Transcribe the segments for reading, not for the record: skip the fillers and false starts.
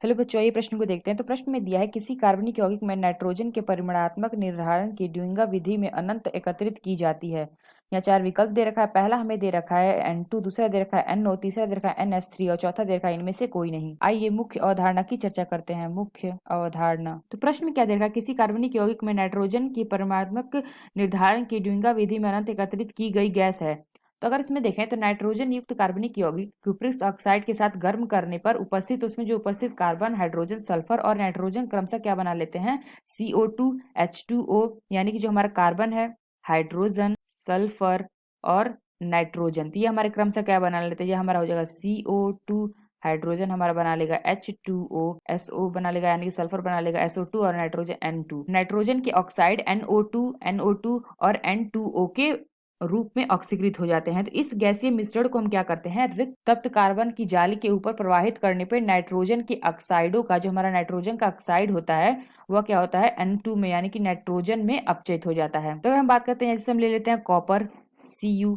Hello बच्चों, ये प्रश्न को देखते हैं। तो प्रश्न में दिया है किसी कार्बनिक यौगिक में नाइट्रोजन के परिमाणात्मक निर्धारण की ड्यूइंगा विधि में अनंत एकत्रित की जाती है। यहाँ चार विकल्प दे रखा है। पहला हमें दे रखा है N2, दूसरा दे रखा है NO, तीसरा दे रखा है NH3 और चौथा दे रखा है इनमें से कोई नहीं। आइए मुख्य अवधारणा की चर्चा करते हैं। मुख्य अवधारणा। तो प्रश्न में क्या दे रखा है, किसी कार्बनिक यौगिक में नाइट्रोजन की परिमाणात्मक निर्धारण की ड्यूइंगा विधि में अनंत एकत्रित की गई गैस है। तो अगर इसमें देखें तो नाइट्रोजन युक्त कार्बनिक यौगिक क्यूप्रिक ऑक्साइड के साथ गर्म करने पर उपस्थित उसमें जो उपस्थित कार्बन, हाइड्रोजन, सल्फर और नाइट्रोजन क्रमशः क्या बना लेते हैं, CO2, H2O, यानी कि जो हमारा कार्बन है, हाइड्रोजन, सल्फर और नाइट्रोजन, तो ये हमारे क्रमशः क्या बना लेते हैं, ये हमारा हो जाएगा CO2, हाइड्रोजन हमारा बना लेगा H2O, SO बना लेगा यानी कि सल्फर बना लेगा SO2 और नाइट्रोजन N2। नाइट्रोजन के ऑक्साइड NO2 और N2O के रूप में ऑक्सीकृत हो जाते हैं। तो इस गैसीय मिश्रण को हम क्या करते हैं, रिक्त तप्त कार्बन की जाली के ऊपर प्रवाहित करने पर नाइट्रोजन के ऑक्साइडों का, जो हमारा नाइट्रोजन का ऑक्साइड होता है, वह क्या होता है, N2 में यानी कि नाइट्रोजन में अपचयित हो जाता है। तो अगर हम बात करते हैं, जैसे हम ले लेते हैं कॉपर Cu,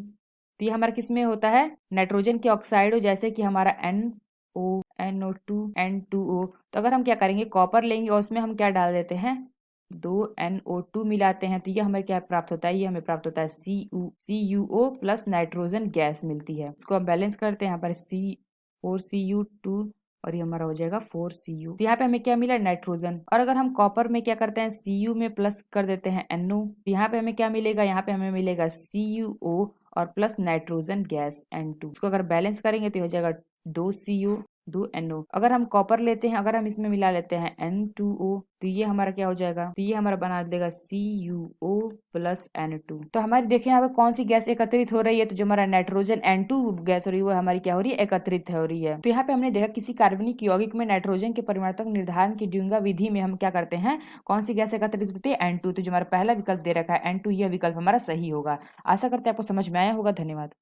तो ये हमारा किस में होता है, नाइट्रोजन के ऑक्साइड, जैसे कि हमारा NO, NO2, N2O। तो अगर हम क्या करेंगे, कॉपर लेंगे और उसमें हम क्या डाल देते हैं, दो NO2 मिलाते हैं, तो ये हमें क्या प्राप्त होता है, ये हमें प्राप्त होता है CuO प्लस नाइट्रोजन गैस मिलती है। इसको हम बैलेंस करते हैं, यहाँ पर C4Cu2 और ये हमारा हो जाएगा 4Cu। तो यहाँ पे हमें क्या मिला, नाइट्रोजन। और अगर हम कॉपर में क्या करते हैं, Cu में प्लस कर देते हैं NO, तो यहाँ पे हमें क्या मिलेगा, यहाँ पे हमें मिलेगा CuO और प्लस नाइट्रोजन गैस N2। इसको अगर बैलेंस करेंगे तो हो जाएगा 2Cu 2NO। अगर हम कॉपर लेते हैं, अगर हम इसमें मिला लेते हैं N2O, तो ये हमारा क्या हो जाएगा, तो ये हमारा बना देगा CuO प्लस N2। तो हमारी देखिए यहाँ पे कौन सी गैस एकत्रित हो रही है, तो जो हमारा नाइट्रोजन N2 गैस हो रही है वो हमारी क्या हो रही है, एकत्रित हो रही है। तो यहाँ पे हमने देखा किसी कार्बनिक यौगिक में नाइट्रोजन के परिमाणात्मक निर्धारण की ड्यूइंगा विधि में हम क्या करते हैं, कौन सी गैस एकत्रित होती है, N2। तो जो हमारा पहला विकल्प दे रखा है N2, यह विकल्प हमारा सही होगा। आशा करते हैं आपको समझ में आया होगा। धन्यवाद।